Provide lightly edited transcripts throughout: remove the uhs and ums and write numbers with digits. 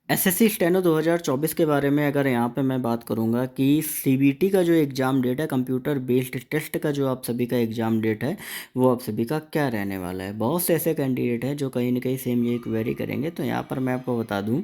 SSC steno 2024 के बारे में अगर यहाँ पे मैं बात करूँगा कि सीबीटी का जो एग्ज़ाम डेट है, कंप्यूटर बेस्ड टेस्ट का जो आप सभी का एग्ज़ाम डेट है, वो आप सभी का क्या रहने वाला है। बहुत से ऐसे कैंडिडेट हैं जो कहीं ना कहीं सेम ये क्वेरी करेंगे, तो यहाँ पर मैं आपको बता दूँ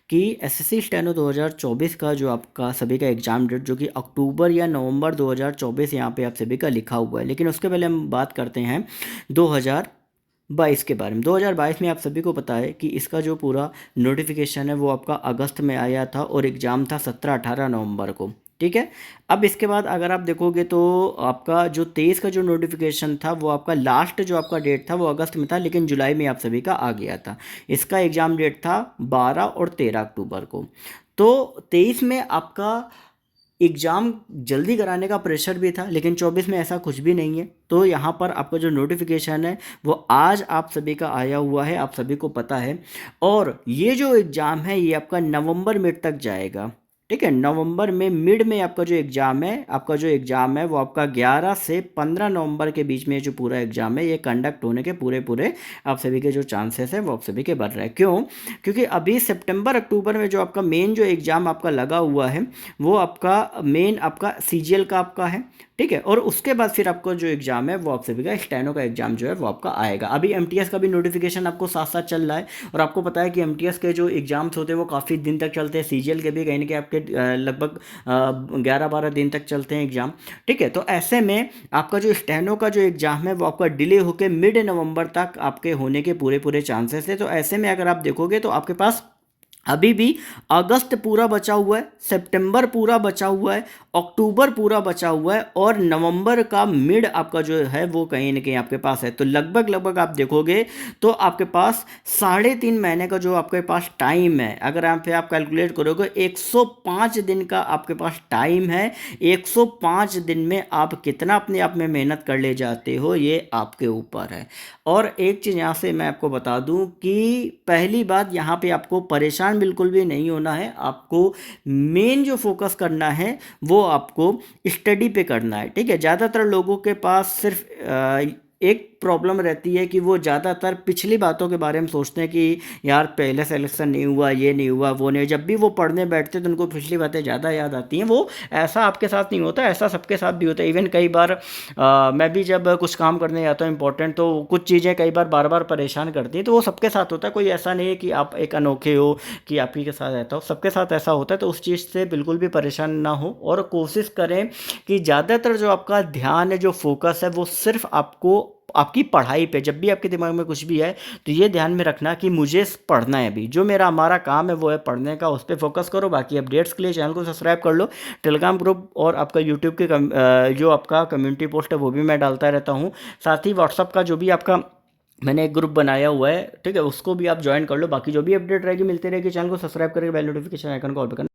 कि एसएससी स्टेनो 2024 का जो आपका सभी का एग्ज़ाम डेट, जो कि अक्टूबर या नवंबर 2024 यहाँ पे आप सभी का लिखा हुआ है, लेकिन उसके पहले हम बात करते हैं 2022 के बारे में। 2022 में आप सभी को पता है कि इसका जो पूरा नोटिफिकेशन है वो आपका अगस्त में आया था और एग्ज़ाम था 17-18 नवंबर को। ठीक है। अब इसके बाद अगर आप देखोगे तो आपका जो 23 का जो नोटिफिकेशन था वो आपका लास्ट जो आपका डेट था वो अगस्त में था, लेकिन जुलाई में आप सभी का आ गया था। इसका एग्ज़ाम डेट था 12 और 13 अक्टूबर को। तो 23 में आपका एग्ज़ाम जल्दी कराने का प्रेशर भी था, लेकिन 24 में ऐसा कुछ भी नहीं है। तो यहाँ पर आपका जो नोटिफिकेशन है वो आज आप सभी का आया हुआ है, आप सभी को पता है। और ये जो एग्ज़ाम है ये आपका नवंबर मिड तक जाएगा। ठीक है, नवंबर में मिड में आपका जो एग्ज़ाम है, वो आपका 11 से 15 नवंबर के बीच में जो पूरा एग्ज़ाम है ये कंडक्ट होने के पूरे पूरे आप सभी के जो चांसेस है वो आप सभी के बढ़ रहे हैं। क्यों? क्योंकि अभी सितंबर अक्टूबर में जो आपका मेन जो एग्ज़ाम आपका लगा हुआ है वो आपका मेन आपका सीजीएल का आपका है। ठीक है, और उसके बाद फिर आपको जो एग्ज़ाम है वो आप सभी का स्टेनो का एग्ज़ाम जो है वो आपका आएगा। अभी एमटीएस का भी नोटिफिकेशन आपको साथ साथ चल रहा है, और आपको पता है कि एमटीएस के जो एग्ज़ाम्स होते हैं वो काफ़ी दिन तक चलते हैं। सीजीएल के भी कहीं ना कहीं आपके लगभग 11-12 दिन तक चलते हैं एग्ज़ाम। ठीक है, तो ऐसे में आपका जो स्टेनो का जो एग्ज़ाम है वो आपका डिले होकर मिड नवंबर तक आपके होने के पूरे पूरे चांसेस है। तो ऐसे में अगर आप देखोगे तो आपके पास अभी भी अगस्त पूरा बचा हुआ है, सितंबर पूरा बचा हुआ है, अक्टूबर पूरा बचा हुआ है, और नवंबर का मिड आपका जो है वो कहीं ना कहीं आपके पास है। तो लगभग लगभग आप देखोगे तो आपके पास 3.5 महीने का जो आपके पास टाइम है। अगर यहाँ पे आप कैलकुलेट करोगे 105 दिन का आपके पास टाइम है। 105 दिन में आप कितना अपने आप में मेहनत कर ले जाते हो ये आपके ऊपर है। और एक चीज़ यहाँ से मैं आपको बता दूँ कि पहली बात, यहाँ पे आपको परेशान बिल्कुल भी नहीं होना है। आपको मेन जो फोकस करना है वो आपको स्टडी पे करना है। ठीक है, ज़्यादातर लोगों के पास सिर्फ एक प्रॉब्लम रहती है कि वो ज़्यादातर पिछली बातों के बारे में सोचते हैं कि यार पहले सिलेक्शन नहीं हुआ, ये नहीं हुआ, वो नहीं। जब भी वो पढ़ने बैठते तो उनको पिछली बातें ज़्यादा याद आती हैं। वो ऐसा आपके साथ नहीं होता, ऐसा सबके साथ भी होता है। इवन कई बार मैं भी जब कुछ काम करने जाता हूँ इंपॉर्टेंट, तो कुछ चीज़ें कई बार बार बार परेशान करती हैं। तो वो सबके साथ होता है, कोई ऐसा नहीं है कि आप एक अनोखे हो कि आप ही के साथ रहता हो, सबके साथ ऐसा होता है। तो उस चीज़ से बिल्कुल भी परेशान ना हो, और कोशिश करें कि ज़्यादातर जो आपका ध्यान है, जो फोकस है, वो सिर्फ आपको आपकी पढ़ाई पे, जब भी आपके दिमाग में कुछ भी है तो ये ध्यान में रखना कि मुझे पढ़ना है। अभी जो मेरा हमारा काम है वो है पढ़ने का, उस पर फोकस करो। बाकी अपडेट्स के लिए चैनल को सब्सक्राइब कर लो। टेलीग्राम ग्रुप और आपका यूट्यूब के जो आपका कम्युनिटी पोस्ट है वो भी मैं डालता रहता हूँ। साथ ही व्हाट्सअप का जो भी आपका मैंने एक ग्रुप बनाया हुआ है, ठीक है, उसको भी आप ज्वाइन कर लो। बाकी जो भी अपडेट रहेगी मिलती रहेगी। चैनल को सब्सक्राइब करके बेल नोटिफिकेशन आइकन को ऑल पे करना।